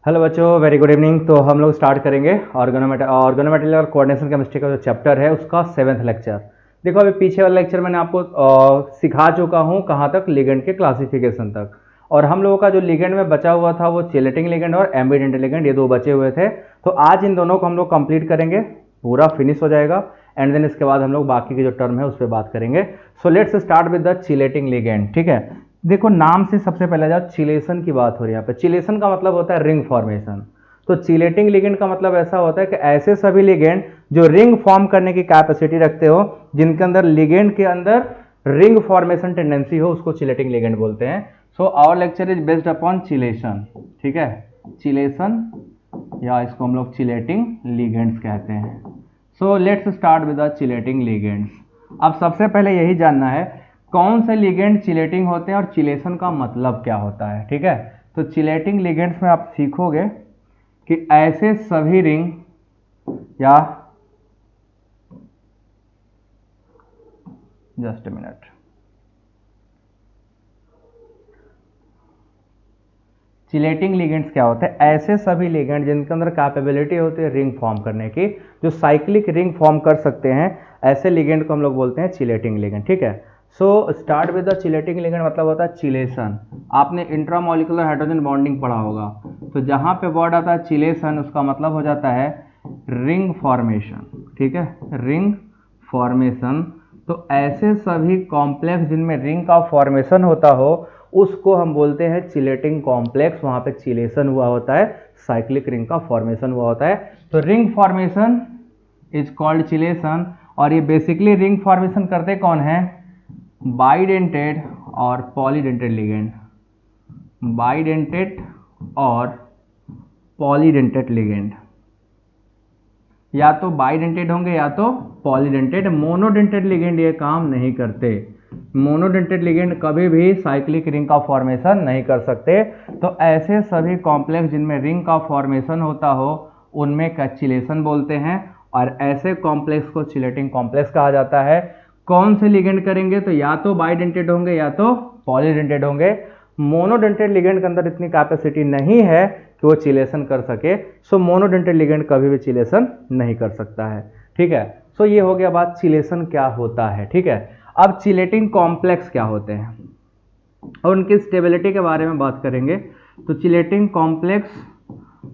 Hello बच्चों, very good evening. तो हम लोग स्टार्ट करेंगे ऑर्गेनोमेटेरियल और कोऑर्डिनेशन केमिस्ट्री का जो चैप्टर है उसका 7th लेक्चर। देखो, अभी पीछे वाला लेक्चर मैंने आपको सिखा चुका हूँ कहाँ तक, लिगेंड के क्लासिफिकेशन तक। और हम लोगों का जो लिगेंड में बचा हुआ था वो चिलेटिंग लिगेंड और एम्बिडेंट लिगेंड, ये दो बचे हुए थे। तो आज इन दोनों को हम लोग कंप्लीट करेंगे, पूरा फिनिश हो जाएगा। एंड देन इसके बाद हम लोग बाकी के जो टर्म है उस पर बात करेंगे। So let's start with the chelating ligand. ठीक है, देखो नाम से सबसे पहले जाओ, चिलेशन की बात हो रही है यहाँ पे। चिलेशन का मतलब होता है रिंग फॉर्मेशन। तो चिलेटिंग लिगेंड का मतलब ऐसा होता है कि ऐसे सभी लिगेंड जो रिंग फॉर्म करने की कैपेसिटी रखते हो, जिनके अंदर लिगेंड के अंदर रिंग फॉर्मेशन टेंडेंसी हो, उसको चिलेटिंग लिगेंड बोलते हैं। So our lecture is based upon chelation. ठीक है, चिलेशन या इसको हम लोग चिलेटिंग लिगेंड्स कहते हैं। So let's start with the chelating ligands. अब सबसे पहले यही जानना है कौन से लिगेंड चिलेटिंग होते हैं और चिलेशन का मतलब क्या होता है। ठीक है, तो चिलेटिंग लिगेंड्स में आप सीखोगे कि ऐसे सभी रिंग या जस्ट मिनट, चिलेटिंग लिगेंड्स क्या होते हैं? ऐसे सभी लिगेंड जिनके अंदर कैपेबिलिटी होती है रिंग फॉर्म करने की, जो साइक्लिक रिंग फॉर्म कर सकते हैं, ऐसे लिगेंड को हम लोग बोलते हैं चिलेटिंग लिगेंड। ठीक है, so start with the chelating ligand मतलब होता है चिलेशन। आपने इंट्रामॉलिक्यूलर हाइड्रोजन बॉन्डिंग पढ़ा होगा, तो जहां पे वर्ड आता है चिलेशन, उसका मतलब हो जाता है रिंग फॉर्मेशन। ठीक है, रिंग फॉर्मेशन। तो ऐसे सभी कॉम्प्लेक्स जिनमें रिंग का फॉर्मेशन होता हो, उसको हम बोलते हैं चिलेटिंग कॉम्प्लेक्स। वहां पे चिलेशन हुआ होता है, साइक्लिक रिंग का फॉर्मेशन हुआ होता है। तो ring formation is called chelation. और ये बेसिकली रिंग फॉर्मेशन करते कौन है? बाइडेंटेड और पॉलीडेंटेड लिगेंड। बाइडेंटेड और पॉलीडेंटेड लिगेंड, या तो बाइडेंटेड होंगे या तो पॉलीडेंटेड। मोनोडेंटेड लिगेंड ये काम नहीं करते। मोनोडेंटेड लिगेंड कभी भी साइक्लिक रिंग का फॉर्मेशन नहीं कर सकते। तो ऐसे सभी कॉम्प्लेक्स जिनमें रिंग का फॉर्मेशन होता हो, उनमें का चिलेशन बोलते हैं। और ऐसे कॉम्प्लेक्स को चिलेटिंग कॉम्प्लेक्स कहा जाता है। कौन से लिगेंड करेंगे? तो या तो बाइडेंटेड होंगे या तो पॉलीडेंटेड होंगे। मोनोडेंटेड लिगेंड के अंदर इतनी कैपेसिटी नहीं है कि वो चिलेशन कर सके। सो मोनोडेंटेड लिगेंड कभी भी चिलेशन नहीं कर सकता है। ठीक है, सो ये हो गया बात चिलेशन क्या होता है। ठीक है, अब चिलेटिंग कॉम्प्लेक्स क्या होते हैं और उनकी स्टेबिलिटी के बारे में बात करेंगे। तो चिलेटिंग कॉम्प्लेक्स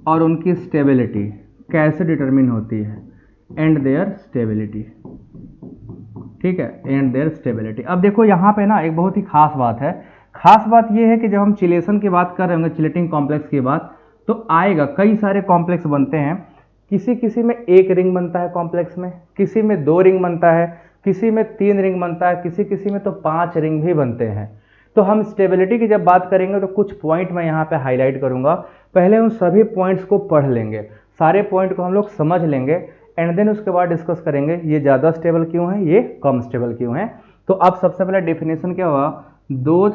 और उनकी स्टेबिलिटी कैसे डिटरमिन होती है, एंड देयर स्टेबिलिटी। ठीक है, एंड देयर स्टेबिलिटी। अब देखो यहाँ पे ना एक बहुत ही खास बात है। खास बात यह है कि जब हम चिलेशन की बात कर रहे होंगे, चिलेटिंग कॉम्प्लेक्स की बात, तो आएगा कई सारे कॉम्प्लेक्स बनते हैं। किसी किसी में एक रिंग बनता है कॉम्प्लेक्स में, किसी में 2 रिंग बनता है, किसी में 3 रिंग बनता है, किसी किसी में तो 5 रिंग भी बनते हैं। तो हम स्टेबिलिटी की जब बात करेंगे तो कुछ पॉइंट मैं यहाँ पे हाईलाइट करूंगा। पहले उन सभी पॉइंट्स को पढ़ लेंगे, सारे पॉइंट को हम लोग समझ लेंगे, एंड देन उसके बाद डिस्कस करेंगे ये ज़्यादा स्टेबल क्यों है, ये कम स्टेबल क्यों है। तो अब सबसे पहले डेफिनेशन क्या हुआ? Those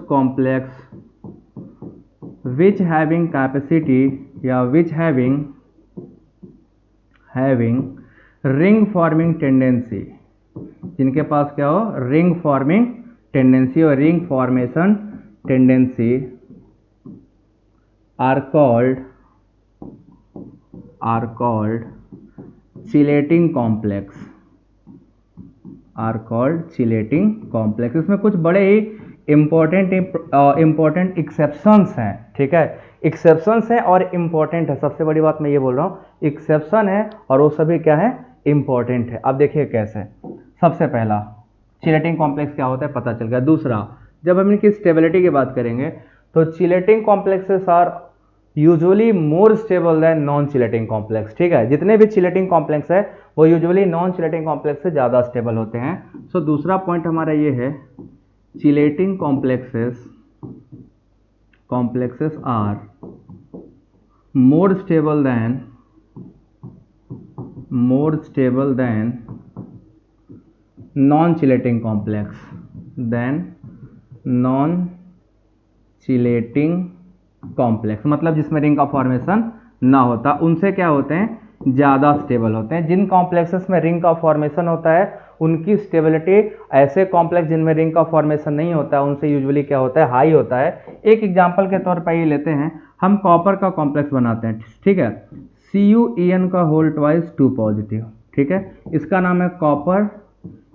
complex which having capacity या which having ring forming tendency, जिनके पास क्या हो? रिंग फॉर्मिंग टेंडेंसी और ring formation tendency are called chelating complex. इसमें कुछ बड़े ही इंपॉर्टेंट एक्सेप्शंस हैं। ठीक है, एक्सेप्शंस हैं और इंपॉर्टेंट है। सबसे बड़ी बात मैं ये बोल रहा हूँ, एक्सेप्शन है और वो सभी क्या है? इंपॉर्टेंट है। अब देखिए कैसे। सबसे पहला, चिलेटिंग कॉम्प्लेक्स क्या होता है पता चल गया। दूसरा, जब हम इनकी स्टेबिलिटी की बात करेंगे तो chelating complexes are usually more stable than non chelating complex. ठीक है, जितने भी चिलेटिंग कॉम्प्लेक्स है वो यूजुअली नॉन चिलेटिंग कॉम्प्लेक्स से ज़्यादा स्टेबल होते हैं। सो दूसरा पॉइंट हमारा ये है, chelating complexes are more stable than non chelating complex, मतलब जिसमें रिंग का फॉर्मेशन ना होता, उनसे क्या होते हैं? ज़्यादा स्टेबल होते हैं। जिन कॉम्प्लेक्सेस में रिंग का फॉर्मेशन होता है उनकी स्टेबिलिटी ऐसे कॉम्प्लेक्स जिनमें रिंग का फॉर्मेशन नहीं होता है उनसे यूजुअली क्या होता है, हाई होता है। एक एग्जांपल के तौर पर ये लेते हैं, हम कॉपर का कॉम्प्लेक्स बनाते हैं, ठीक है, CuEn का होल ट्वाइस 2 पॉजिटिव, ठीक है, इसका नाम है कॉपर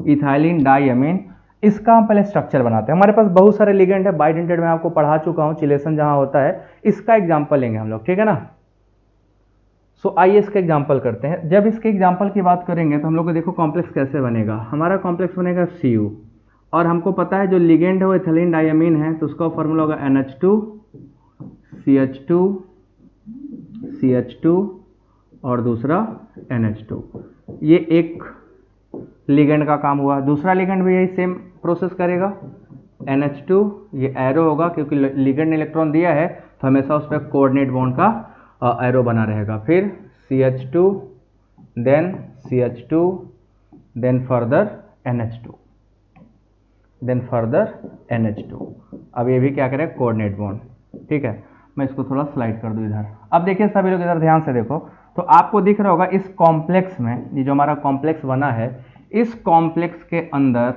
इथाइलिन डाइअमीन। इसका हम पहले स्ट्रक्चर बनाते हैं। हमारे पास बहुत सारे लिगेंड है, बाइडेंटेड में आपको पढ़ा चुका हूं, चिलेशन जहां होता है। इसका एग्जांपल लेंगे हम लोग, ठीक है ना। सो आइए इसका एग्जांपल करते हैं। जब इसके एग्जांपल की बात करेंगे तो हम लोग को देखो कॉम्प्लेक्स कैसे बनेगा। हमारा कॉम्प्लेक्स बनेगा Cu, और हमको पता है जो लिगेंड है वो इथिलीन डाइअमीन है, तो उसका फॉर्मूला होगा NH2 CH2 CH2 और दूसरा NH2। ये एक लिगेंड का काम हुआ। दूसरा लिगेंड भी यही सेम प्रोसेस करेगा, NH2, ये एरो होगा क्योंकि लिगेंड ने इलेक्ट्रॉन दिया है तो हमेशा उस पर कोऑर्डिनेट बॉन्ड का एरो बना रहेगा। फिर CH2 then CH2 then further NH2 then further NH2। अब ये भी क्या करेगा, कोऑर्डिनेट बॉन्ड, ठीक है। मैं इसको थोड़ा स्लाइड कर दूं इधर। अब देखिए सभी लोग इधर ध्यान से देखो, तो आपको दिख रहा होगा इस कॉम्प्लेक्स में, ये जो हमारा कॉम्प्लेक्स बना है, इस कॉम्प्लेक्स के अंदर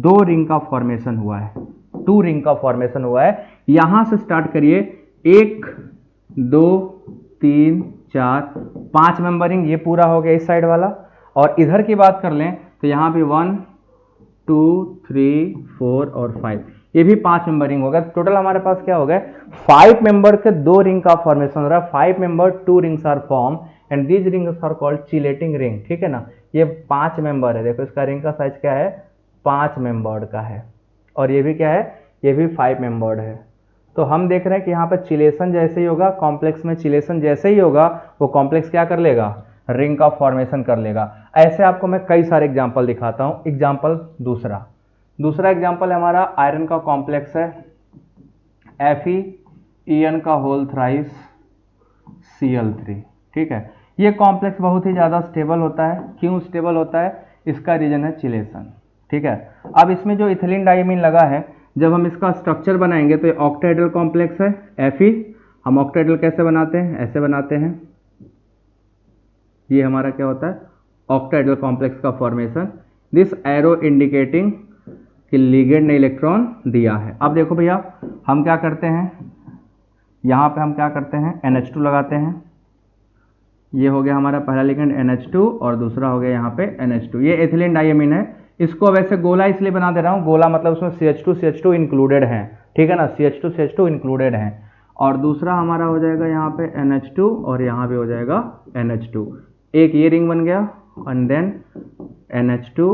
2 रिंग का फॉर्मेशन हुआ है, 2 रिंग का फॉर्मेशन हुआ है। यहां से स्टार्ट करिए, 1 2 3 4 5 मेंबर रिंग, ये पूरा हो गया इस साइड वाला। और इधर की बात कर लें तो यहाँ पे 1 2 3 4 और 5, ये भी 5 मेंबर रिंग होगा। टोटल हमारे पास क्या हो गया, 5 मेंबर के 2 रिंग का फॉर्मेशन हो रहा है। 5 member 2 rings are form and these rings are called chelating ring, ठीक है ना। ये 5 मेंबर है, देखो इसका रिंग का साइज क्या है, 5 मेंबर्ड का है। और ये भी क्या है, ये भी 5 मेंबर्ड है। तो हम देख रहे हैं कि यहाँ पर चिलेशन जैसे ही होगा, कॉम्प्लेक्स में चिलेशन जैसे ही होगा, वो कॉम्प्लेक्स क्या कर लेगा, रिंग का फॉर्मेशन कर लेगा। ऐसे आपको मैं कई सारे एग्जाम्पल दिखाता हूँ। एग्जाम्पल दूसरा एग्जाम्पल हमारा आयरन का कॉम्प्लेक्स है, FeEn का होल थ्राइस Cl3, ठीक है। ये कॉम्प्लेक्स बहुत ही ज़्यादा स्टेबल होता है। क्यों स्टेबल होता है, इसका रीजन है चिलेशन, ठीक है। अब इसमें जो इथिलीन डाइअमीन लगा है, जब हम इसका स्ट्रक्चर बनाएंगे तो ये ऑक्टाहेड्रल कॉम्प्लेक्स है Fe। हम ऑक्टाहेड्रल कैसे बनाते हैं, ऐसे बनाते हैं, ये हमारा क्या होता है, ऑक्टाहेड्रल कॉम्प्लेक्स का फॉर्मेशन। दिस एरो इंडिकेटिंग कि लिगेंड ने इलेक्ट्रॉन दिया है। अब देखो भैया, हम क्या करते हैं, यहाँ पे हम क्या करते हैं, NH2 लगाते हैं। ये हो गया हमारा पहला लिगेंड NH2 और दूसरा हो गया यहाँ पे NH2। ये एथिलीन डाइअमीन है। इसको वैसे गोला इसलिए बना दे रहा हूँ, गोला मतलब उसमें CH2 इंक्लूडेड है, ठीक है ना, CH2 इंक्लूडेड है। और दूसरा हमारा हो जाएगा यहाँ पे NH2 और यहाँ पे हो जाएगा NH2। एक ये रिंग बन गया and then NH2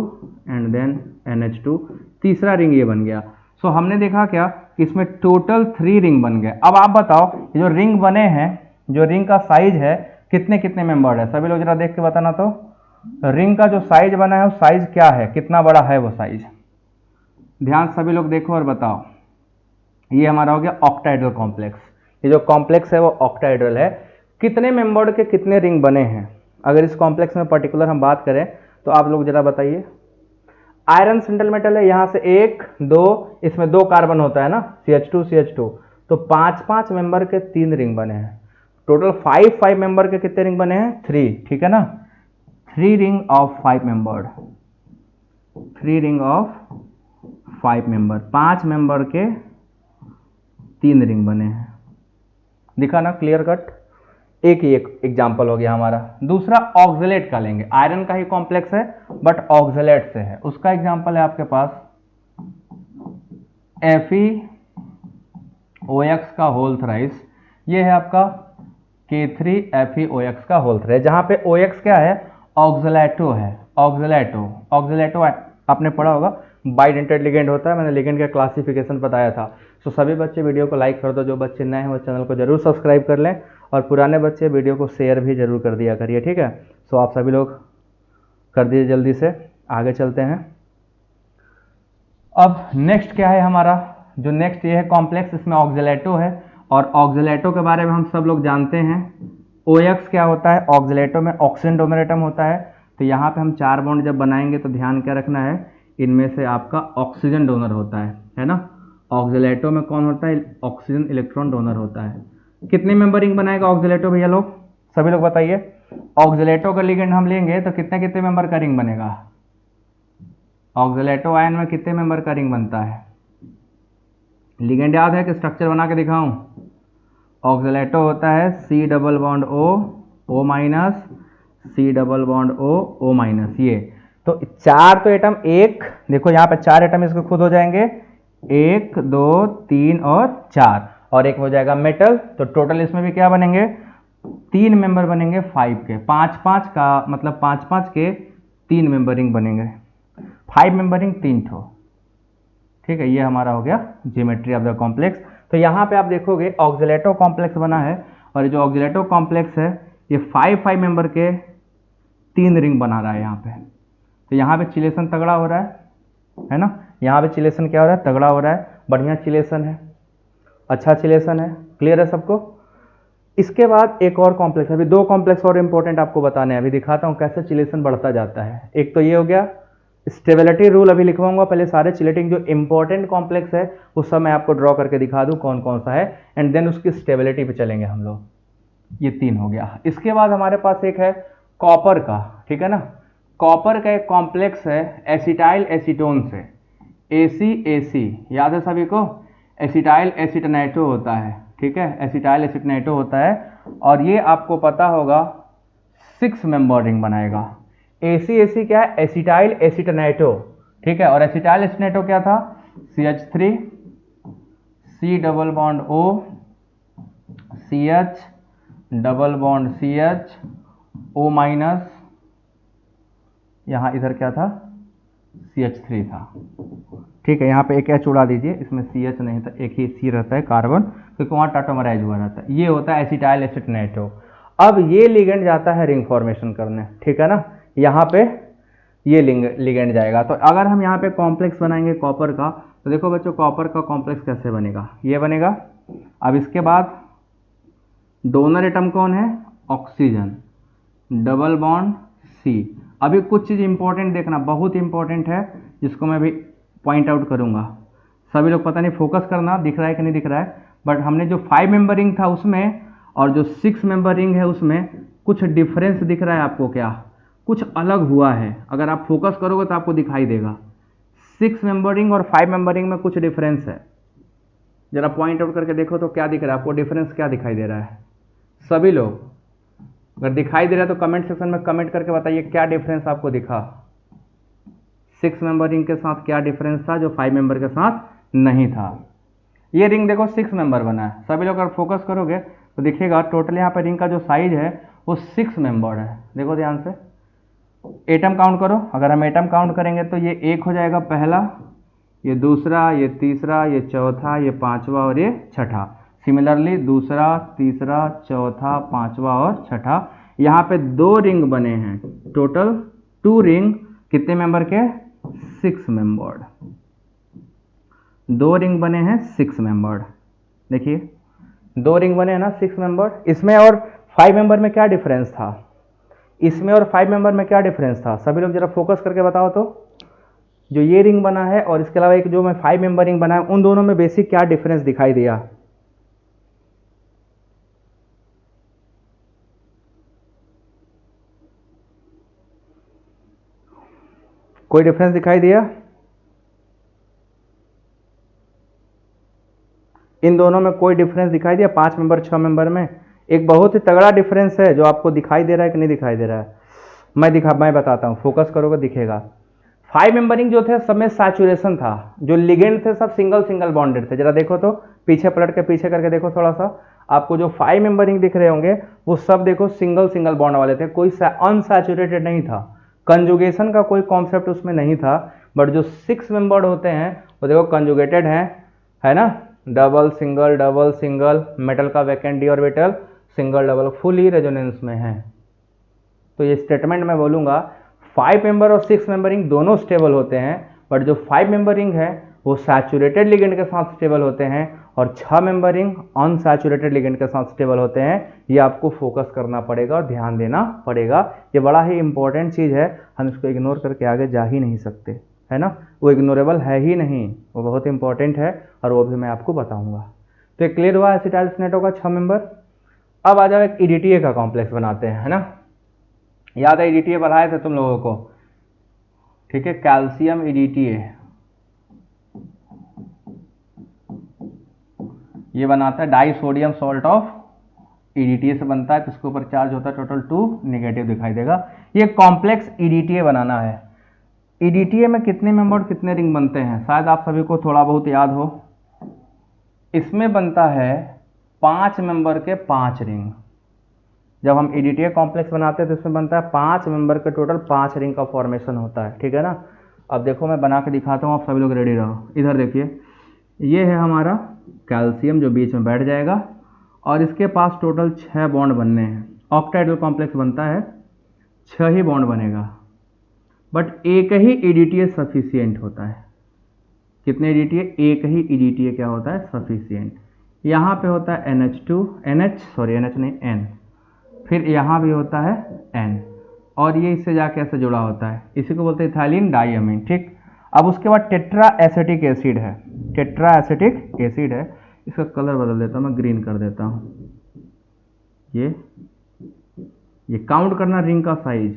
and then NH2, तीसरा रिंग ये बन गया। सो हमने देखा क्या कि इसमें टोटल 3 रिंग बन गए। अब आप बताओ, ये जो रिंग बने हैं, जो रिंग का साइज है, कितने कितने मेंबर है, सभी लोग जरा देख के बताना। तो रिंग का जो साइज बना है वो साइज क्या है, कितना बड़ा है वो साइज, ध्यान सभी लोग देखो और बताओ। ये हमारा हो गया ऑक्टाहेड्रल कॉम्प्लेक्स। ये जो कॉम्प्लेक्स है वो ऑक्टाहेड्रल है। कितने मेंबर्ड के कितने रिंग बने हैं, अगर इस कॉम्प्लेक्स में पर्टिकुलर हम बात करें तो आप लोग जरा बताइए। आयरन सिंगल मेटल है, यहां से 1 2, इसमें 2 कार्बन होता है ना, CH2 तो 5 मेंबर के 3 रिंग बने हैं। टोटल 5 मेंबर के कितने रिंग बने हैं, 3, ठीक है ना। 3 ring of 5 member, 3 ring of 5 member, 5 member के 3 रिंग बने हैं। दिखा ना, क्लियर कट। एक ही एक एग्जाम्पल हो गया हमारा। दूसरा ऑक्जेलेट का लेंगे, आयरन का ही कॉम्प्लेक्स है बट ऑक्जेलेट से है। उसका एग्जाम्पल है आपके पास FeOX का होल थ्राइस। ये है आपका K3FeOX का होल थ्राइस, जहां पे OX क्या है, ऑक्जेलेटो है। ऑक्जेलेटो आपने पढ़ा होगा, बाइडेंटेड लिगेंड होता है। मैंने लिगेंड का क्लासिफिकेशन बताया था। सो सभी बच्चे वीडियो को लाइक कर दो, जो बच्चे नए हैं वो चैनल को जरूर सब्सक्राइब कर लें, और पुराने बच्चे वीडियो को शेयर भी जरूर कर दिया करिए, ठीक है। सो आप सभी लोग कर दीजिए, जल्दी से आगे चलते हैं। अब नेक्स्ट क्या है हमारा, जो नेक्स्ट ये है कॉम्प्लेक्स, इसमें ऑक्जेलेटो है, और ऑक्जेलेटो के बारे में हम सब लोग जानते हैं। OX क्या होता है, ऑक्जेलेटो में ऑक्सीजन डोनर एटम होता है। तो यहाँ पे हम 4 बॉन्ड जब बनाएंगे तो ध्यान क्या रखना है, इनमें से आपका ऑक्सीजन डोनर होता है ना। ऑक्जेलेटो में कौन होता है, ऑक्सीजन इलेक्ट्रॉन डोनर होता है। कितने मेंबर रिंग बनाएगा ऑक्जेलेटो भैया लोग, सभी लोग बताइए। ऑक्जेलेटो का लिगेंड हम लेंगे तो कितने कितने मेंबर का रिंग बनेगा, ऑक्जेलेटो आयन में कितने मेंबर का रिंग बनता है? लिगेंड याद है कि स्ट्रक्चर बना के दिखाऊं? ऑक्जेलेटो होता है C double bond O O minus, C double bond O O minus. ये तो चार तो एटम, एक देखो यहाँ पे चार एटम इसके खुद हो जाएंगे, 1 2 3 और 4, और एक हो जाएगा मेटल। तो टोटल इसमें भी क्या बनेंगे? 3 मेंबर बनेंगे 5 के, 5 का मतलब 5 के 3 मेंबरिंग बनेंगे, 5 मेंबरिंग 3 ठो। ठीक है, ये हमारा हो गया ज्योमेट्री ऑफ द कॉम्प्लेक्स। तो यहाँ पे आप देखोगे ऑक्जेलेटो कॉम्प्लेक्स बना है, और जो ऑक्जेलेटो कॉम्प्लेक्स है ये 5 मेंबर के 3 रिंग बना रहा है यहाँ पे। तो यहाँ पे चिलेशन तगड़ा हो रहा है ना? यहाँ पे चिलेशन क्या हो रहा है? तगड़ा हो रहा है, बढ़िया चिलेशन है, अच्छा चिलेशन है। क्लियर है सबको? इसके बाद एक और कॉम्प्लेक्स, अभी 2 कॉम्प्लेक्स और इंपॉर्टेंट आपको बताने हैं, अभी दिखाता हूँ कैसे चिलेशन बढ़ता जाता है। एक तो ये हो गया स्टेबिलिटी रूल, अभी लिखवाऊंगा, पहले सारे चिलेटिंग जो इंपॉर्टेंट कॉम्प्लेक्स है वो सब मैं आपको ड्रॉ करके दिखा दूं कौन कौन सा है, एंड देन उसकी स्टेबिलिटी पे चलेंगे हम लोग। ये 3 हो गया। इसके बाद हमारे पास एक है कॉपर का, ठीक है ना? कॉपर का एक कॉम्प्लेक्स है एसिटाइल एसीटोन से, AC याद है सभी को? एसिटाइल एसिटोनेटो होता है, ठीक है, एसिटाइल एसिटोनेटो होता है, और ये आपको पता होगा 6 मेंबर रिंग बनाएगा। AC क्या है? एसिटाइल एसिटोनेटो, ठीक है, और एसिटाइल एसिटोनेटो क्या था? CH3 C double bond O CH double bond CH O minus, यहाँ इधर क्या था? CH3 था, ठीक है, यहाँ पे एक H उड़ा दीजिए, इसमें CH नहीं था, एक ही C रहता है कार्बन, क्योंकि वहाँ टाटोमराइज हुआ रहता है। ये होता है एसिटाइल एसिटोनेटो। अब ये लिगेंड जाता है रिंग फॉर्मेशन करने, ठीक है ना? यहाँ पे ये लिगेंड जाएगा। तो अगर हम यहाँ पे कॉम्प्लेक्स बनाएंगे कॉपर का, तो देखो बच्चों कॉपर का कॉम्प्लेक्स कैसे बनेगा? ये बनेगा। अब इसके बाद डोनर एटम कौन है? Oxygen, double bond C। अभी कुछ चीज़ इंपॉर्टेंट देखना, बहुत इंपॉर्टेंट है, जिसको मैं अभी पॉइंट आउट करूंगा। सभी लोग पता नहीं फोकस करना, दिख रहा है कि नहीं दिख रहा है, बट हमने जो 5 मेंबर रिंग था उसमें और जो 6 मेंबर रिंग है उसमें कुछ डिफरेंस दिख रहा है आपको क्या? कुछ अलग हुआ है। अगर आप फोकस करोगे तो आपको दिखाई देगा। 6 मेंबर रिंग और 5 मेंबर रिंग में कुछ डिफरेंस है। जरा पॉइंट आउट करके देखो तो क्या दिख रहा है आपको? डिफरेंस क्या दिखाई दे रहा है? सभी लोग अगर दिखाई दे रहा है तो कमेंट सेक्शन में कमेंट करके बताइए क्या डिफरेंस आपको दिखा। 6 मेंबर रिंग के साथ क्या डिफरेंस था जो 5 मेंबर के साथ नहीं था? ये रिंग देखो 6 मेंबर बना है। सभी लोग अगर फोकस करोगे तो दिखेगा टोटल यहाँ पे रिंग का जो साइज है वो 6 मेंबर है। देखो ध्यान से, एटम काउंट करो। अगर हम एटम काउंट करेंगे तो ये एक हो जाएगा पहला, ये दूसरा, ये तीसरा, ये चौथा, ये पांचवा और ये छठा। सिमिलरली दूसरा, तीसरा, चौथा, पांचवा और छठा। यहाँ पे 2 रिंग बने हैं, टोटल 2 रिंग, कितने मेंबर के? 6 मेंबर्ड। 2 रिंग बने हैं 6 मेंबर्ड। देखिए 2 रिंग बने हैं ना 6 मेंबर्ड। इसमें और 5 मेंबर में क्या डिफरेंस था? इसमें और 5 मेंबर में क्या डिफरेंस था? सभी लोग जरा फोकस करके बताओ तो। जो ये रिंग बना है और इसके अलावा एक जो मैं 5 मेंबर रिंग बना है, उन दोनों में बेसिक क्या डिफरेंस दिखाई दिया? कोई डिफरेंस दिखाई दिया? इन दोनों में कोई डिफरेंस दिखाई दिया? 5 मेंबर 6 मेंबर में एक बहुत ही तगड़ा डिफरेंस है जो आपको दिखाई दे रहा है कि नहीं दिखाई दे रहा है? मैं बताता हूं, फोकस करोगे दिखेगा। 5 मेंबरिंग जो थे सब में सैचुरेशन था, जो लिगेंड थे सब सिंगल सिंगल बॉन्डेड थे। जरा देखो तो, पीछे पलट के पीछे करके देखो थोड़ा सा, आपको जो 5 मेंबरिंग दिख रहे होंगे वो सब देखो सिंगल सिंगल बॉन्ड वाले थे, कोई अनसैचुरेटेड नहीं था, कंजुगेशन का कोई कॉन्सेप्ट उसमें नहीं था। बट जो 6 मेंबर्ड होते हैं वो देखो कंजुगेटेड हैं, है ना? डबल सिंगल, मेटल का vacant D orbital, single double, fully resonance में है। तो ये स्टेटमेंट मैं बोलूंगा 5 मेंबर और 6 मेंबर रिंग दोनों स्टेबल होते हैं, बट जो 5 मेंबर रिंग है वो सैचुरेटेड लिगेंड के साथ स्टेबल होते हैं, और 6 मेंबर रिंग अनसैचुरेटेड लिगेंड के साथ स्टेबल होते हैं। ये आपको फोकस करना पड़ेगा और ध्यान देना पड़ेगा। ये बड़ा ही इंपॉर्टेंट चीज़ है, हम इसको इग्नोर करके आगे जा ही नहीं सकते, है ना? वो इग्नोरेबल है ही नहीं, वो बहुत इंपॉर्टेंट है, और वो भी मैं आपको बताऊंगा। तो एक क्लियर हुआ एसिटाइल एसिनेटो का 6 मेंबर। अब आ जाओ एक EDTA का कॉम्प्लेक्स बनाते हैं, है ना? याद है EDTA पढ़ाए थे तुम लोगों को, ठीक है, कैल्शियम EDTA ये बनाता है die sodium salt of EDTA से बनता है, तो इसके ऊपर चार्ज होता है टोटल 2 नेगेटिव दिखाई देगा। ये कॉम्प्लेक्स EDTA बनाना है। EDTA में कितने मेंबर कितने रिंग बनते हैं शायद आप सभी को थोड़ा बहुत याद हो। इसमें बनता है 5 मेंबर के 5 रिंग। जब हम EDTA कॉम्प्लेक्स बनाते हैं तो इसमें बनता है 5 मेंबर के टोटल 5 रिंग का फॉर्मेशन होता है, ठीक है ना। अब देखो मैं बना के दिखाता हूँ, आप सभी लोग रेडी रहो। इधर देखिए, ये है हमारा कैल्शियम जो बीच में बैठ जाएगा और इसके पास टोटल 6 बॉन्ड बनने हैं। ऑक्टाइडल कॉम्प्लेक्स बनता है 6 ही बॉन्ड बनेगा, बट एक ही EDTA सफिशियंट होता है। कितने EDTA? एक ही EDTA क्या होता है? सफिशियंट। यहाँ पे होता है NH नहीं N, फिर यहाँ भी होता है N, और ये इससे जाके ऐसे जुड़ा होता है, इसी को बोलते हैं इथाइलिन डाइअमीन, ठीक। अब उसके बाद टेट्रा एसिटिक एसिड है, टेट्रा एसिटिक एसिड है। इसका कलर बदल देता हूँ मैं, ग्रीन कर देता हूँ। ये काउंट करना रिंग का साइज,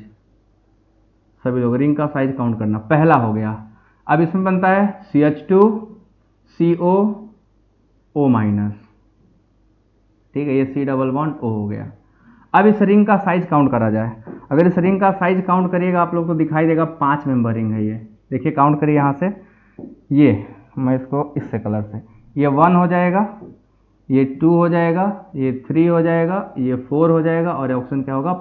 सभी लोग रिंग का साइज काउंट करना। पहला हो गया। अब इसमें बनता है CH2COO-, ठीक है, ये C डबल बॉन्ड O हो गया। अब इस रिंग का साइज काउंट करा जाए। अगर इस रिंग का साइज काउंट करिएगा आप लोग तो दिखाई देगा 5 मेंबर रिंग है ये। देखिए काउंट करिए यहाँ से, ये मैं इसको इससे कलर से, ये 1 हो जाएगा, ये 2 हो जाएगा, ये 3 हो जाएगा, ये 4 हो जाएगा, और ऑप्शन क्या होगा?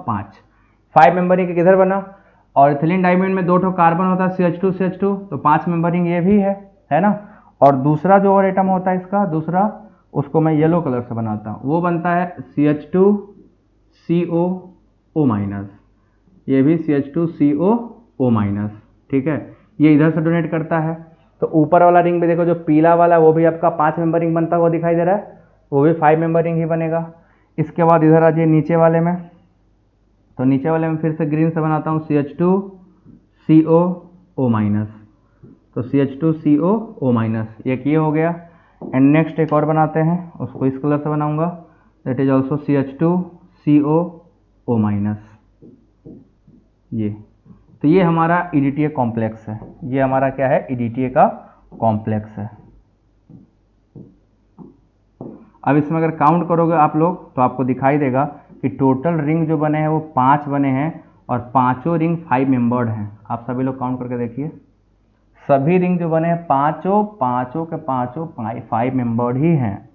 5 मेंबर रिंग किधर बना? और इथिलीन डाइमीन में 2 कार्बन होता है CH2 तो 5 मेंबर रिंग ये भी है ना। और दूसरा जो और एटम होता है इसका दूसरा, उसको मैं येलो कलर से बनाता हूँ, वो बनता है CH2COO-, ये भी CH2COO-, ठीक है। ये इधर से डोनेट करता है। तो ऊपर वाला रिंग भी देखो, जो पीला वाला वो भी आपका 5 मेंबर रिंग बनता हुआ दिखाई दे रहा है, वो भी 5 मेंबर रिंग ही बनेगा। इसके बाद इधर आ जाइए नीचे वाले में, तो नीचे वाले में फिर से ग्रीन से बनाता हूँ CH2COO-, तो CH2COO-, एक ये हो गया। एंड नेक्स्ट एक और बनाते हैं, उसको इस कलर से बनाऊंगा, दैट इज ऑल्सो CH2COO-, ये। तो ये हमारा EDTA कॉम्प्लेक्स है, ये हमारा क्या है? EDTA का कॉम्प्लेक्स है। अब इसमें अगर काउंट करोगे आप लोग तो आपको दिखाई देगा कि टोटल रिंग जो बने हैं वो 5 बने हैं, और पांचों रिंग 5 मेंबर्ड हैं। आप सभी लोग काउंट करके देखिए, सभी रिंग जो बने हैं पांचों के पांचों 5 मेंबर्ड ही हैं।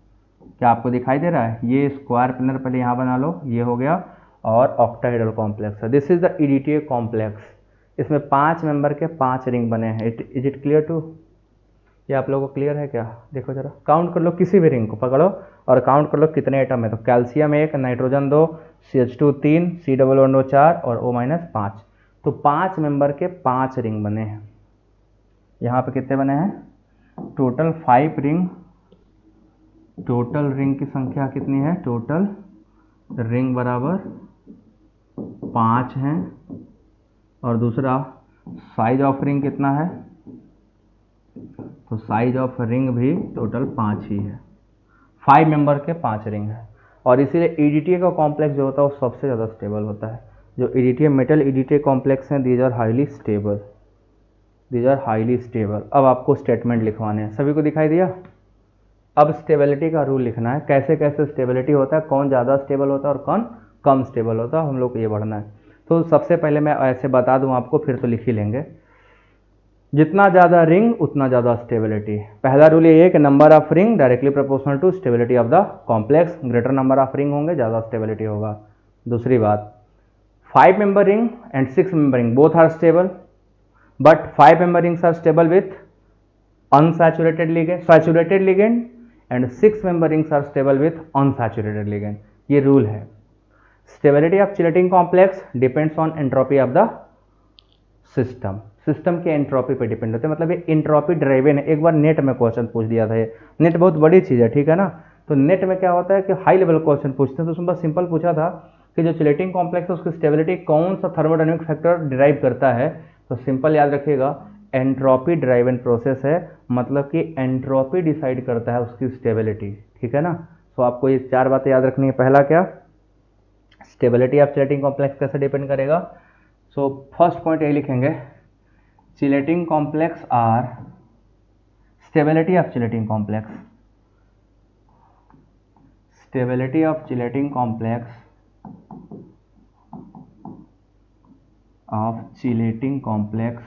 क्या आपको दिखाई दे रहा है? ये स्क्वायर पिलर पहले यहाँ बना लो, ये हो गया, और ऑक्टाहेड्रल कॉम्प्लेक्स है। This is the EDTA complex. इसमें 5 मेंबर के 5 रिंग बने हैं। Is it clear to? ये आप लोगों को क्लियर है क्या? देखो जरा काउंट कर लो, किसी भी रिंग को पकड़ो और काउंट कर लो कितने एटम है। तो calcium 1, nitrogen 2, CH2 3, C double bond 4 और O- 5। तो 5 मेंबर के 5 रिंग बने हैं। यहाँ पे कितने बने हैं? Total 5 ring. टोटल रिंग की संख्या कितनी है? टोटल रिंग बराबर 5 हैं, और दूसरा साइज ऑफ रिंग कितना है? तो साइज ऑफ रिंग भी टोटल 5 ही है। 5 मेंबर के 5 रिंग है, और इसीलिए EDTA का कॉम्प्लेक्स जो होता है वो सबसे ज़्यादा स्टेबल होता है। जो EDTA मेटल EDTA कॉम्प्लेक्स हैं, these are highly stable, these are highly stable. अब आपको स्टेटमेंट लिखवाने हैं, सभी को दिखाई दिया? अब स्टेबिलिटी का रूल लिखना है, कैसे कैसे स्टेबिलिटी होता है, कौन ज़्यादा स्टेबल होता है और कौन कम स्टेबल होता है, हम लोग को ये बढ़ना है। तो सबसे पहले मैं ऐसे बता दूं आपको, फिर तो लिख ही लेंगे। जितना ज़्यादा रिंग उतना ज़्यादा स्टेबिलिटी। पहला रूल ये है कि number of ring directly proportional to stability of the complex. Greater number of ring होंगे ज़्यादा स्टेबिलिटी होगा। दूसरी बात, 5 member ring and 6 member ring both are stable, but 5 member rings are stable with unsaturated ligand, saturated ligand, and 6 member rings are stable with unsaturated ligand. ये rule है। Stability of chelating complex depends on entropy of the system. System के entropy पे depend होते हैं, मतलब ये entropy driven है। एक बार नेट में क्वेश्चन पूछ दिया था, ये नेट बहुत बड़ी चीज़ है, ठीक है ना। तो नेट में क्या होता है कि हाई लेवल क्वेश्चन पूछते हैं, तो उसमें बस सिंपल पूछा था कि जो चिलेटिंग कॉम्प्लेक्स है उसकी स्टेबिलिटी कौन सा थर्मोडायनेमिक फैक्टर डिराइव करता है। तो सिंपल याद रखिएगा, एंट्रोपी ड्राइवन प्रोसेस है, मतलब कि एंट्रोपी डिसाइड करता है उसकी स्टेबिलिटी, ठीक है ना। तो आपको ये 4 बातें याद रखनी है। पहला क्या? स्टेबिलिटी ऑफ चिलेटिंग कॉम्प्लेक्स कैसे डिपेंड करेगा। सो फर्स्ट पॉइंट ये लिखेंगे chelating complex are stability of chelating complex, stability of chelating complex of chelating complex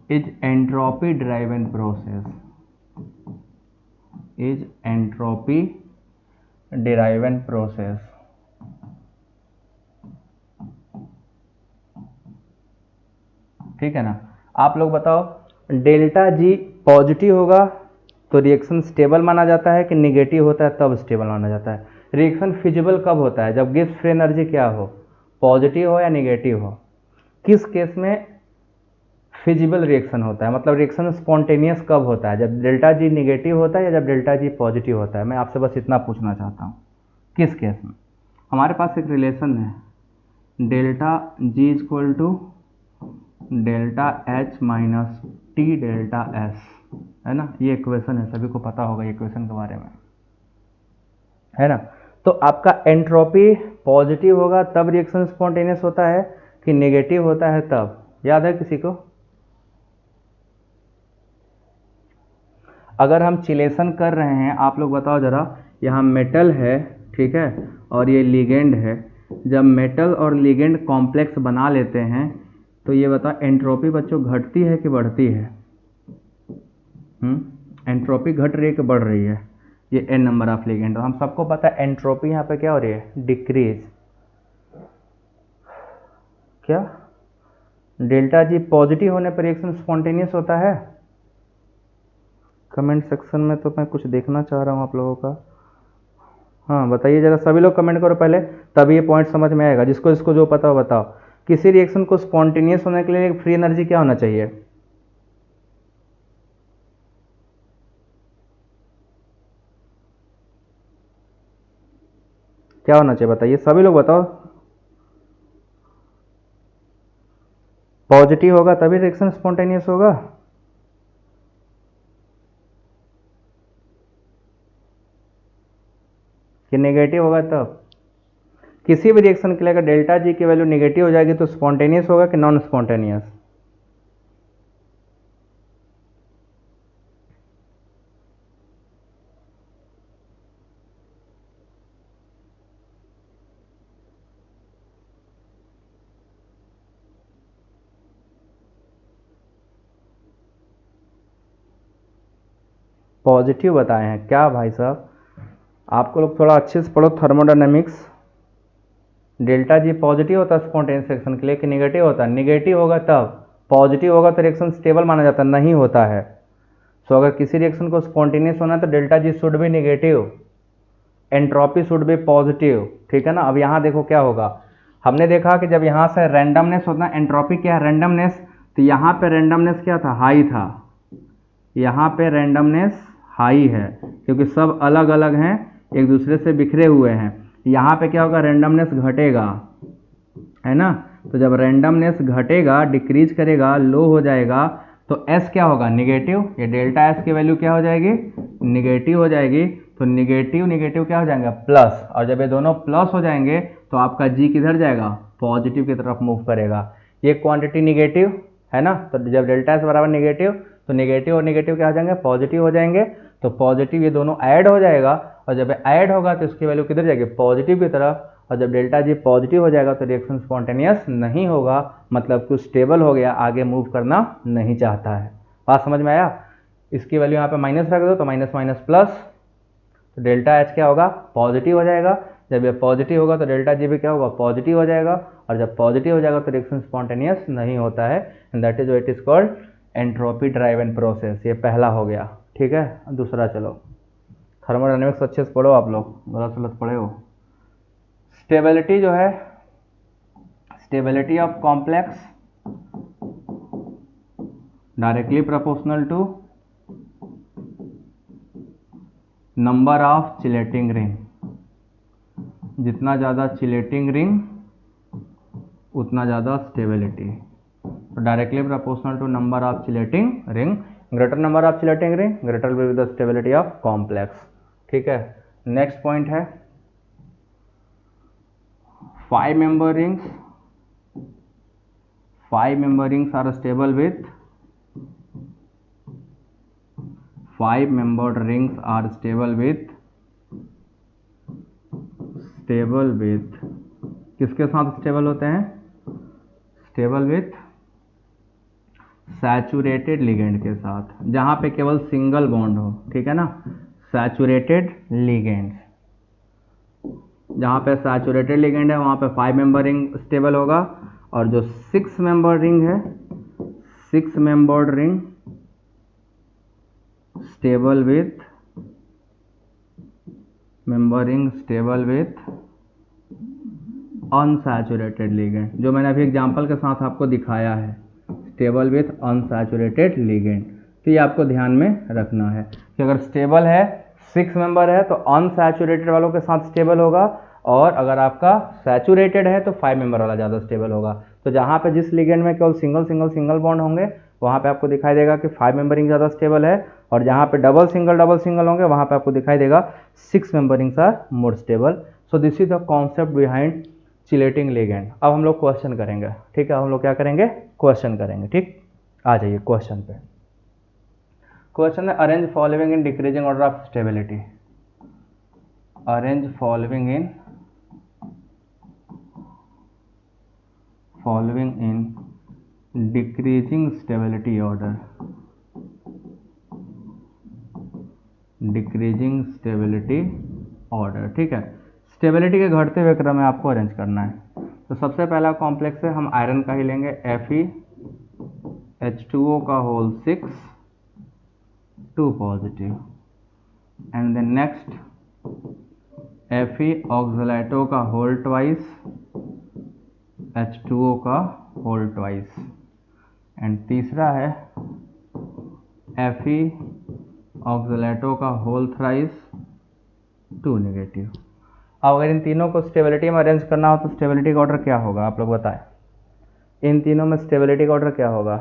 is entropy driven process, is entropy driven process। ठीक है ना। आप लोग बताओ, डेल्टा जी पॉजिटिव होगा तो रिएक्शन स्टेबल माना जाता है कि निगेटिव होता है तब स्टेबल माना जाता है? रिएक्शन फिजिबल कब होता है? जब गिब्स फ्री एनर्जी क्या हो, पॉजिटिव हो या निगेटिव हो। किस केस में फिजिबल रिएक्शन होता है, मतलब रिएक्शन स्पॉन्टेनियस कब होता है? जब डेल्टा जी निगेटिव होता है या जब डेल्टा जी पॉजिटिव होता है? मैं आपसे बस इतना पूछना चाहता हूँ, किस केस में? हमारे पास एक रिलेशन है, delta G equal to delta H minus T delta S, है ना। ये इक्वेशन है, सभी को पता होगा ये इक्वेशन के बारे में, है ना। तो आपका एंट्रोपी पॉजिटिव होगा तब रिएक्शन स्पॉन्टेनियस होता है कि नेगेटिव होता है तब? याद है किसी को? अगर हम चिलेशन कर रहे हैं, आप लोग बताओ जरा, यहाँ मेटल है, ठीक है, और ये लिगेंड है। जब मेटल और लिगेंड कॉम्प्लेक्स बना लेते हैं तो ये बताओ एंट्रोपी बच्चों घटती है कि बढ़ती है? एंट्रोपी घट रही है कि बढ़ रही है? ये n नंबर ऑफ लिगेंड, हम सबको पता है एंट्रोपी यहाँ पे क्या हो रही है, डिक्रीज। क्या डेल्टा जी पॉजिटिव होने पर रिएक्शन स्पॉन्टेनियस होता है? कमेंट सेक्शन में तो मैं कुछ देखना चाह रहा हूँ आप लोगों का। हाँ बताइए जरा, सभी लोग कमेंट करो पहले, तब ये पॉइंट समझ में आएगा। जिसको जिसको जो पता हो बताओ। किसी रिएक्शन को स्पॉन्टेनियस होने के लिए फ्री एनर्जी क्या होना चाहिए? क्या होना चाहिए बताइए, सभी लोग बताओ। पॉजिटिव होगा तभी रिएक्शन स्पॉन्टेनियस होगा? कि नेगेटिव होगा तब? किसी भी रिएक्शन के लिए अगर डेल्टा जी की वैल्यू नेगेटिव हो जाएगी तो स्पॉन्टेनियस होगा कि नॉन स्पॉन्टेनियस? पॉजिटिव बताए हैं क्या भाई साहब? आपको लोग थोड़ा अच्छे से पढ़ो थर्मोडायनेमिक्स। डेल्टा जी पॉजिटिव होता है स्पॉन्टेनियस रिएक्शन के लिए कि नेगेटिव होता है? नेगेटिव होगा तब। पॉजिटिव होगा तो रिएक्शन स्टेबल माना जाता है, नहीं होता है। सो अगर किसी रिएक्शन को स्पॉन्टेनियस होना है तो delta G should be negative, entropy should be positive, ठीक है ना। अब यहाँ देखो क्या होगा, हमने देखा कि जब यहाँ से रैंडमनेस होता है, एंट्रोपी क्या है, रैंडमनेस, तो यहाँ पे रैंडमनेस क्या था, हाई था। यहाँ पे रैंडमनेस हाई है क्योंकि सब अलग अलग हैं, एक दूसरे से बिखरे हुए हैं। यहाँ पे क्या होगा, रैंडमनेस घटेगा, है ना। तो जब रैंडमनेस घटेगा, डिक्रीज करेगा, लो हो जाएगा, तो एस क्या होगा, निगेटिव। ये डेल्टा एस की वैल्यू क्या हो जाएगी, निगेटिव हो जाएगी। तो निगेटिव निगेटिव क्या हो जाएगा, प्लस। और जब ये दोनों प्लस हो जाएंगे तो आपका जी किधर जाएगा, पॉजिटिव की तरफ मूव करेगा। ये क्वांटिटी निगेटिव है ना, तो जब डेल्टा एस बराबर निगेटिव तो निगेटिव और निगेटिव क्या हो जाएंगे, पॉजिटिव हो जाएंगे। तो पॉजिटिव ये दोनों ऐड हो जाएगा, और जब ऐड होगा तो इसकी वैल्यू किधर जाएगी, पॉजिटिव की तरफ। और जब डेल्टा जी पॉजिटिव हो जाएगा तो रिएक्शन स्पॉन्टेनियस नहीं होगा, मतलब कुछ स्टेबल हो गया, आगे मूव करना नहीं चाहता है। बात समझ में आया? इसकी वैल्यू यहाँ पे माइनस रख दो तो माइनस माइनस प्लस, तो डेल्टा एच क्या होगा, पॉजिटिव हो जाएगा। जब ये पॉजिटिव होगा तो डेल्टा जी भी क्या होगा, पॉजिटिव हो जाएगा। और जब पॉजिटिव हो जाएगा तो रिएक्शन स्पॉन्टेनियस नहीं होता है, and that is what is called entropy driven process. ये पहला हो गया, ठीक है। दूसरा चलो, थर्मोडायनेमिक्स अच्छे से पढ़ो आप लोग, गलत गलत पढ़े हो। स्टेबिलिटी जो है, stability of complex directly proportional to number of chelating ring. जितना ज़्यादा चिलेटिंग रिंग उतना ज़्यादा स्टेबिलिटी। तो directly proportional to number of chelating ring, greater number of chelating ring greater will be the stability of complex, ठीक है। Next point है 5 member rings are stable with 5 membered rings are stable with किसके साथ stable होते हैं? Stable with saturated ligand के साथ, जहां पे केवल सिंगल बॉन्ड हो, ठीक है ना। सैचुरेटेड लिगेंड, जहां पे सैचुरेटेड लिगेंड है वहां पे 5 मेंबर रिंग स्टेबल होगा, और जो 6 मेंबर रिंग है, 6 membered ring stable with unsaturated ligand, जो मैंने अभी एग्जांपल के साथ आपको दिखाया है, स्टेबल विथ अनसैचुरेटेड लिगेंड। तो ये आपको ध्यान में रखना है कि अगर स्टेबल है, 6 मेंबर है, तो अनसैचुरेटेड वालों के साथ स्टेबल होगा, और अगर आपका सैचुरेटेड है तो 5 मेंबर वाला ज़्यादा स्टेबल होगा। तो जहाँ पे जिस लिगेंड में केवल सिंगल बॉन्ड होंगे वहाँ पे आपको दिखाई देगा कि 5 मेंबरिंग ज़्यादा स्टेबल है, और जहाँ पे डबल सिंगल होंगे वहाँ पे आपको दिखाई देगा 6 membered rings are more stable. So this is the concept behind chelating ligand. अब हम लोग क्वेश्चन करेंगे, ठीक है। हम लोग क्या करेंगे? क्वेश्चन करेंगे, ठीक। आ जाइए क्वेश्चन पे। क्वेश्चन है arrange following in decreasing order of stability. Arrange following in decreasing stability order. Decreasing stability order, ठीक है। स्टेबिलिटी के घटते हुए क्रम में आपको अरेंज करना है। तो सबसे पहला कॉम्प्लेक्स है, हम आयरन का ही लेंगे, FeH2O का whole 6 2 positive, and then next Fe oxalato का होल ट्वाइस H2O का होल ट्वाइस, एंड तीसरा है Fe ऑक्सलेटो का होल थ्राइस 2 नेगेटिव। अब अगर इन तीनों को स्टेबिलिटी में अरेंज करना हो तो स्टेबिलिटी का ऑर्डर क्या होगा? आप लोग बताएं, इन तीनों में स्टेबिलिटी का ऑर्डर क्या होगा?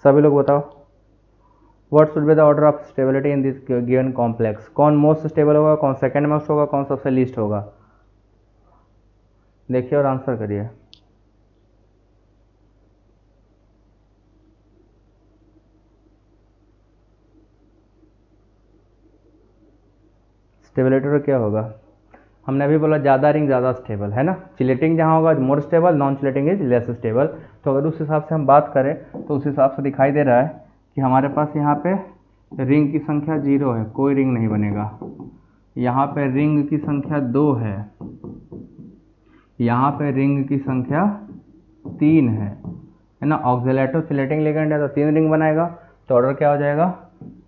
सभी लोग बताओ। What should be the order of stability in this given complex? कौन मोस्ट स्टेबल होगा, कौन सेकंड मोस्ट होगा, कौन सबसे लीस्ट होगा? देखिए और आंसर करिए। स्टेबिलिटी ऑर्डर क्या होगा? हमने अभी बोला ज़्यादा रिंग ज़्यादा स्टेबल है ना। चिलेटिंग जहाँ होगा more stable, non chelating is less stable. तो अगर उस हिसाब से हम बात करें तो उस हिसाब से दिखाई दे रहा है कि हमारे पास यहाँ पे रिंग की संख्या 0 है, कोई रिंग नहीं बनेगा। यहाँ पे रिंग की संख्या 2 है, यहाँ पे रिंग की संख्या 3 है ना। ऑक्सलेटो चिलेटिंग लिगेंड है तो 3 रिंग बनाएगा। तो ऑर्डर क्या हो जाएगा?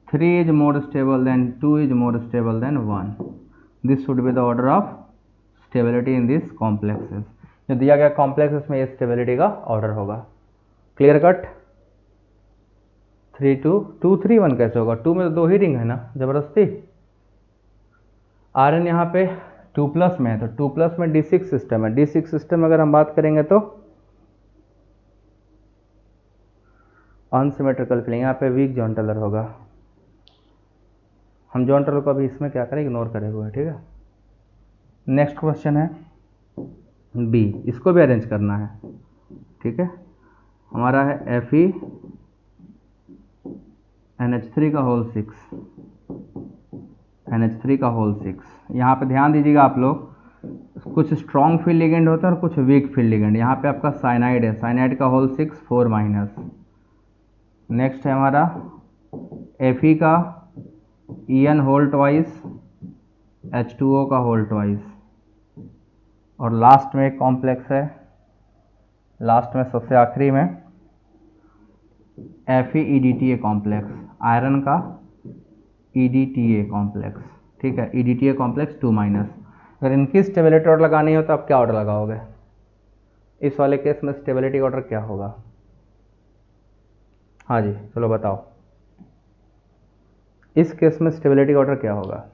3 is more stable then 2 is more stable then 1। This should be the order of stability in this complexes. जो दिया गया कॉम्प्लेक्सेस में ये स्टेबिलिटी का ऑर्डर होगा। Clear cut? 3 2 2 3 1 कैसे होगा? 2 में तो 2 ही रिंग है ना, जबरदस्ती। आयरन यहाँ पे 2+ में है, तो 2+ में D6 सिस्टम है। D6 सिस्टम अगर हम बात करेंगे तो अनसिमेट्रिकल फिलिंग, यहाँ पे वीक जॉन टेलर होगा। हम जॉन टेलर को अभी इसमें क्या करें, इग्नोर करे हुए, ठीक है। नेक्स्ट क्वेश्चन है बी, इसको भी अरेंज करना है, ठीक है। हमारा है FeNH3 का होल 6 NH3 का होल 6। यहाँ पे ध्यान दीजिएगा आप लोग, कुछ स्ट्रॉन्ग फील्ड लिगेंड होता है और कुछ वीक फील्ड लिगेंड। यहाँ पे आपका साइनाइड है, साइनाइड का होल 6 4-। नेक्स्ट है हमारा Fe का En होल ट्वाइस H2O का होल ट्वाइस, और लास्ट में एक कॉम्प्लेक्स है, लास्ट में सबसे आखिरी में FeEDTA कॉम्प्लेक्स, आयरन का EDTA कॉम्प्लेक्स, ठीक है। EDTA complex 2-। अगर इनकी स्टेबिलिटी ऑर्डर लगानी हो तो आप क्या ऑर्डर लगाओगे? इस वाले केस में स्टेबिलिटी ऑर्डर क्या होगा? हाँ जी, चलो बताओ। इस केस में स्टेबिलिटी ऑर्डर क्या होगा?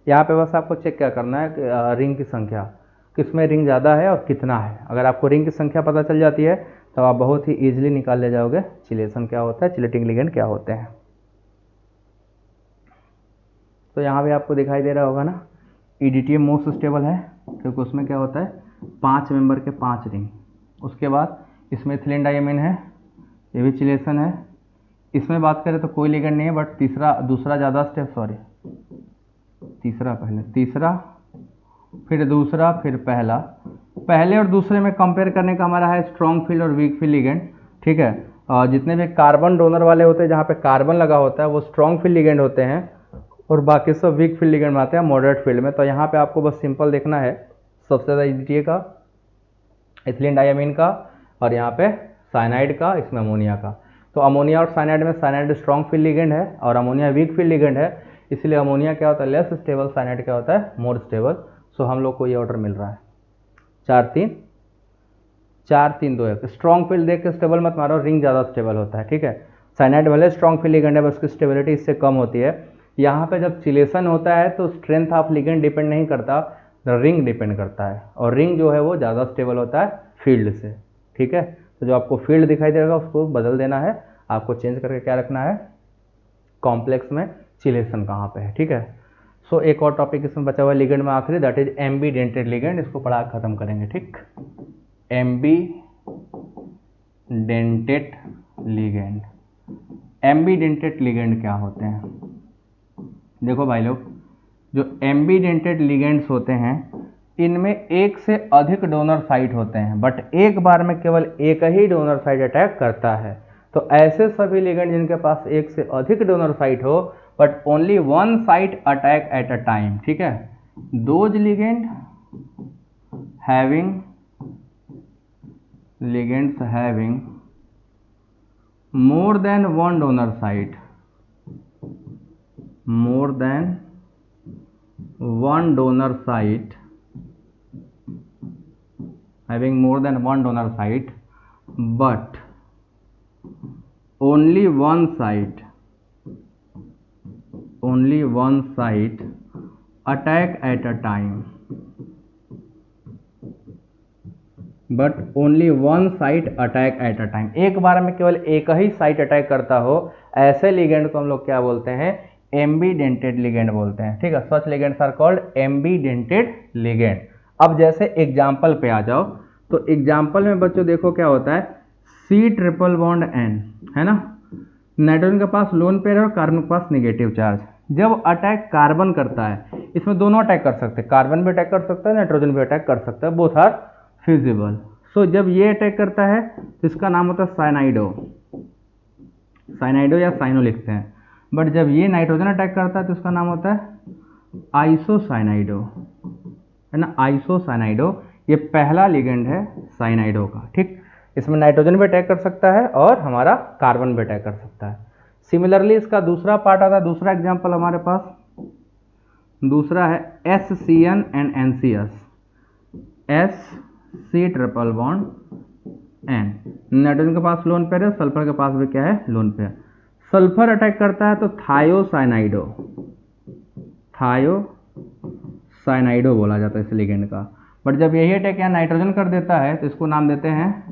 यहाँ पे बस आपको चेक क्या करना है कि रिंग की संख्या, किसमें रिंग ज़्यादा है और कितना है। अगर आपको रिंग की संख्या पता चल जाती है तो आप बहुत ही ईजिली निकाल ले जाओगे चिलेशन क्या होता है, चिलेटिंग लिगेंड क्या होते हैं। तो यहाँ भी आपको दिखाई दे रहा होगा ना EDTA मोस्ट स्टेबल है क्योंकि उसमें क्या होता है 5 मेंबर के 5 रिंग। उसके बाद इसमें इथिलीन डायमीन है, ये भी चिलेशन है। इसमें बात करें तो कोई लिगेंड नहीं है, बट दूसरा ज़्यादा स्टेप, सॉरी तीसरा फिर दूसरा फिर पहला। पहले और दूसरे में कंपेयर करने का हमारा है स्ट्रॉन्ग फील्ड और वीक फील्ड लिगेंड, ठीक है। जितने भी कार्बन डोनर वाले होते हैं जहाँ पे कार्बन लगा होता है वो स्ट्रॉन्ग फील्ड लिगेंड होते हैं और बाकी सब वीक फील्ड लिगेंड आते हैं मॉडरेट फील्ड में। तो यहाँ पे आपको बस सिंपल देखना है सबसे ज़्यादा EDTA का, इथिलीन डायमीन का, और यहाँ पे साइनाइड का, इसमें अमोनिया का। तो अमोनिया और साइनाइड में साइनाइड स्ट्रॉन्ग फील्ड लिगेंड है और अमोनिया वीक फील्ड लिगेंड है, इसलिए अमोनिया क्या होता है लेस स्टेबल, साइनाइड क्या होता है मोर स्टेबल। सो हम लोग को ये ऑर्डर मिल रहा है 4-3-2-1। स्ट्रॉन्ग फील्ड देख के स्टेबल मत मारो, रिंग ज़्यादा स्टेबल होता है, ठीक है। साइनाइड भले स्ट्रॉन्ग फील्ड लिगेंड है, बस उसकी स्टेबिलिटी इससे कम होती है। यहाँ पे जब चिलेशन होता है तो स्ट्रेंथ ऑफ लिगेंड डिपेंड नहीं करता, रिंग डिपेंड करता है, और रिंग जो है वो ज़्यादा स्टेबल होता है फील्ड से, ठीक है। तो जो आपको फील्ड दिखाई देगा उसको बदल देना है, आपको चेंज करके क्या रखना है कॉम्प्लेक्स में चिलेशन कहाँ पे है, ठीक है। सो एक और टॉपिक इसमें बचा हुआ है लिगेंड में आखिरी, दैट इज एम्बीडेंटेड लिगेंड। इसको पढ़ा खत्म करेंगे, ठीक। एम्बीडेंटेड लिगेंड, एम्बीडेंटेड लिगेंड क्या होते हैं? देखो भाई लोग, जो एम्बीडेंटेड लिगेंड्स होते हैं इनमें एक से अधिक डोनर साइट होते हैं, बट एक बार में केवल एक ही डोनर साइट अटैक करता है। तो ऐसे सभी लिगेंड जिनके पास एक से अधिक डोनर साइट हो but only one site attack at a time, ठीक है। Those ligands having more than one donor site, more than one donor site, having more than one donor site, but only one site attack at a time, but only one site attack at a time, एक बार में केवल एक ही site attack करता हो, ऐसे ligand को हम लोग क्या बोलते हैं एम्बीडेंटेड लिगेंड बोलते हैं, ठीक है। Such ligands are called ambidentate ligand. अब जैसे एग्जाम्पल पे आ जाओ, तो एग्जाम्पल में बच्चों देखो क्या होता है C∧N, है ना। नाइट्रोजन के पास लोन पेयर है और कार्बन के पास नेगेटिव चार्ज। जब अटैक कार्बन करता है, इसमें दोनों अटैक कर सकते हैं, कार्बन भी अटैक कर सकता है, नाइट्रोजन भी अटैक कर सकता है, बोथ आर फिजिबल। सो जब ये अटैक करता है तो इसका नाम होता है साइनाइडो या साइनो लिखते हैं। बट जब ये नाइट्रोजन अटैक करता है तो इसका नाम होता है आइसोसाइनाइडो, है ना, आइसोसाइनाइडो। ये पहला लिगेंड है साइनाइडो का, ठीक। इसमें नाइट्रोजन भी अटैक कर सकता है और हमारा कार्बन भी अटैक कर सकता है। सिमिलरली इसका दूसरा पार्ट आता है, दूसरा एग्जाम्पल हमारे पास दूसरा है SCN and NCS, C∧N। Nitrogen के पास लोन पेयर है, सल्फर के पास भी क्या है लोन पेयर। सल्फर अटैक करता है तो थायोसाइनाइडो बोला जाता है इस लिगेंड का। बट जब यही अटैक यहाँ नाइट्रोजन कर देता है तो इसको नाम देते हैं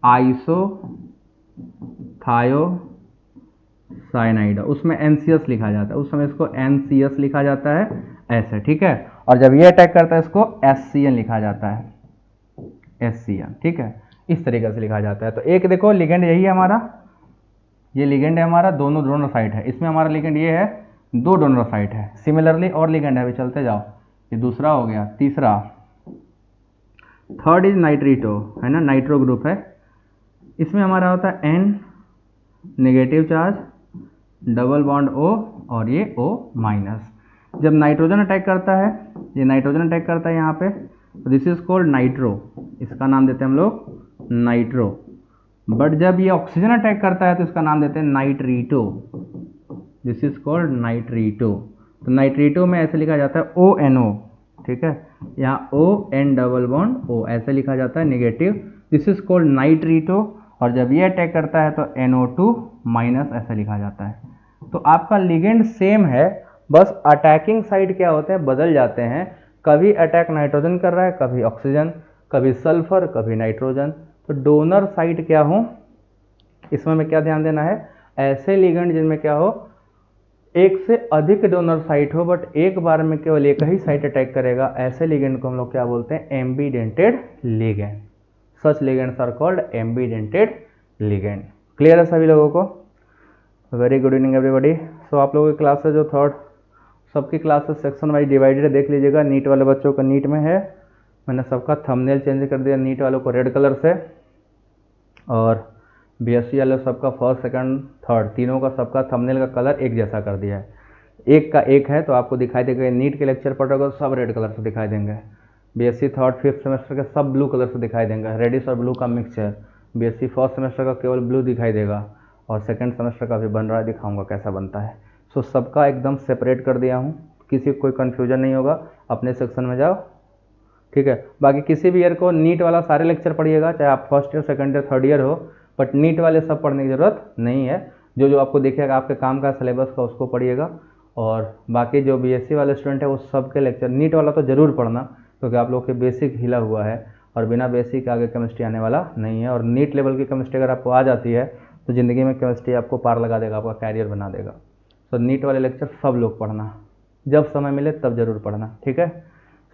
आइसोथायोसाइनाइडो। उसमें NCS लिखा जाता है, उस समय इसको NCS लिखा जाता है ऐसे, ठीक है। और जब ये अटैक करता है इसको SCN लिखा जाता है, SCN, ठीक है। इस तरीके से लिखा जाता है। तो एक देखो लिगेंड यही है हमारा, ये लिगेंड है हमारा, दोनों डोनर साइट है। इसमें हमारा लिगेंड ये है, दो डोनर साइट है। सिमिलरली और लिगेंड है, अभी चलते जाओ, ये दूसरा हो गया। तीसरा, थर्ड इज नाइट्रीटो, है ना, नाइट्रो ग्रुप है। इसमें हमारा होता है N negative charge, double bond O और ये O माइनस। जब नाइट्रोजन अटैक करता है, ये नाइट्रोजन अटैक करता है यहाँ पे, दिस इज कॉल्ड नाइट्रो, इसका नाम देते हैं हम लोग नाइट्रो। बट जब ये ऑक्सीजन अटैक करता है तो इसका नाम देते हैं नाइट्रीटो, दिस इज कॉल्ड नाइट्रीटो। तो नाइट्रीटो में ऐसे लिखा जाता है ONO, ठीक है, यहाँ ON डबल बॉन्ड O ऐसे लिखा जाता है नेगेटिव, दिस इज कॉल्ड नाइट्रीटो। और जब ये अटैक करता है तो NO2 माइनस ऐसे लिखा जाता है। तो आपका लिगेंड सेम है, बस अटैकिंग साइड क्या होते हैं बदल जाते हैं। कभी अटैक नाइट्रोजन कर रहा है, कभी ऑक्सीजन, कभी सल्फर, कभी नाइट्रोजन। तो डोनर साइट क्या हो, इसमें हमें क्या ध्यान देना है, ऐसे लिगेंड जिनमें क्या हो एक से अधिक डोनर साइट हो बट एक बार में केवल एक ही साइट अटैक करेगा, ऐसे लिगेंड को हम लोग क्या बोलते हैं, ambidentate ligand. Such ligands are called ambidentate ligand. Clear है सभी लोगों को? Very good evening everybody. So आप लोगों की क्लास है जो थर्ड, सबकी क्लासेस सेक्शन वाइज डिवाइडेड है, देख लीजिएगा। नीट वाले बच्चों का नीट में है, मैंने सबका थंबनेल चेंज कर दिया नीट वालों को रेड कलर से, और बीएससी वाले सबका फर्स्ट सेकंड थर्ड तीनों का सबका थंबनेल का कलर एक जैसा कर दिया है। एक का एक है तो आपको दिखाई देगा, नीट के लेक्चर पढ़ रहे हो सब रेड कलर से दिखाई देंगे, बीएससी थर्ड फिफ्थ सेमेस्टर के सब ब्लू कलर से दिखाई देंगे, रेडिश और ब्लू का मिक्स है। बीएससी फर्स्ट सेमेस्टर का केवल ब्लू दिखाई देगा, और सेकंड सेमेस्टर का भी बन रहा है, दिखाऊंगा कैसा बनता है। सो सबका एकदम सेपरेट कर दिया हूँ, किसी को कोई कन्फ्यूजन नहीं होगा, अपने सेक्शन में जाओ, ठीक है। बाकी किसी भी ईयर को नीट वाला सारे लेक्चर पढ़िएगा, चाहे आप first year second year third year हो, बट नीट वाले सब पढ़ने की ज़रूरत नहीं है। जो जो आपको दिखेगा आपके काम का सिलेबस का उसको पढ़िएगा, और बाकी जो बीएससी वाले स्टूडेंट है वो सब के लेक्चर, नीट वाला तो ज़रूर पढ़ना क्योंकि आप लोग के बेसिक हिला हुआ है, और बिना बेसिक के आगे केमिस्ट्री आने वाला नहीं है। और नीट लेवल की केमिस्ट्री अगर आपको आ जाती है तो ज़िंदगी में केमिस्ट्री आपको पार लगा देगा, आपका कैरियर बना देगा। तो नीट वाले लेक्चर सब लोग पढ़ना, जब समय मिले तब जरूर पढ़ना, ठीक है।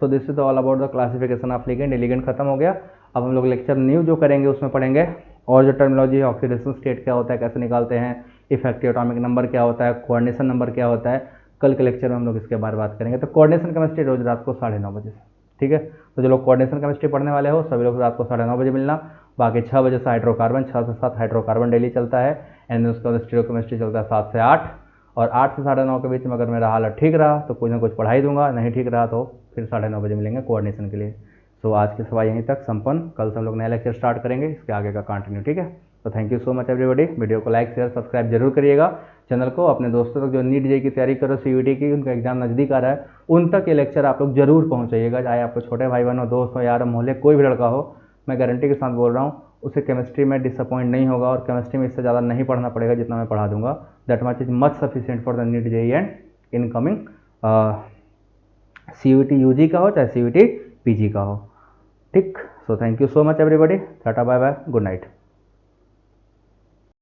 सो this is all about the classification of ligand. Ligand खत्म हो गया। अब हम लोग लेक्चर न्यू जो करेंगे उसमें पढ़ेंगे और जो टर्मिनोलॉजी है, ऑक्सीडेशन स्टेट क्या होता है, कैसे निकालते हैं, इफेक्टिव एटॉमिक नंबर क्या होता है, कोऑर्डिनेशन नंबर क्या होता है, कल के लेक्चर में हम लोग इसके बारे में बात करेंगे। तो कोऑर्डिनेशन केमिस्ट्री रोज रात को 9:30 बजे से, ठीक है। तो जो लोग कोऑर्डिनेशन केमिस्ट्री पढ़ने वाले हो सभी लोग रात को 9:30 बजे मिलना। बाकी 6 बजे से हाइड्रोकार्बन, 6 से 7 हाइड्रोकार्बन डेली चलता है, एंड उसके बाद स्टीरियो केमिस्ट्री चलता है 7 से 8, और 8 से 9:30 के बीच में अगर मेरा हालत ठीक रहा तो कुछ ना कुछ पढ़ाई दूंगा, नहीं ठीक रहा तो फिर 9:30 बजे मिलेंगे कोऑर्डिनेशन के लिए। सो आज की सभा यहीं तक संपन्न, कल से हम लोग नया लेक्चर स्टार्ट करेंगे, इसके आगे का कंटिन्यू, ठीक है। तो thank you so much everybody. Video को लाइक शेयर सब्सक्राइब जरूर करिएगा, चैनल को अपने दोस्तों तक जो नीट जेईई की तैयारी कर रहे हो, सीयूईटी की, उनका एग्जाम नज़दीक आ रहा है, उन तक ये लेक्चर आप लोग जरूर पहुँचाइएगा, चाहे आपको छोटे भाई बहन हो, दोस्त हो, यार मोहल्ले कोई भी लड़का हो, मैं गारंटी के साथ बोल रहा हूँ उसे केमिस्ट्री में डिसअपॉइंट नहीं होगा, और केमिस्ट्री में इससे ज़्यादा नहीं पढ़ना पड़ेगा जितना मैं पढ़ा दूंगा। That much is much sufficient for the NEET JEE and incoming CUET UG का हो चाहे सीयूईटी पीजी का हो, ठीक। So thank you so much everybody, tata bye bye, good night.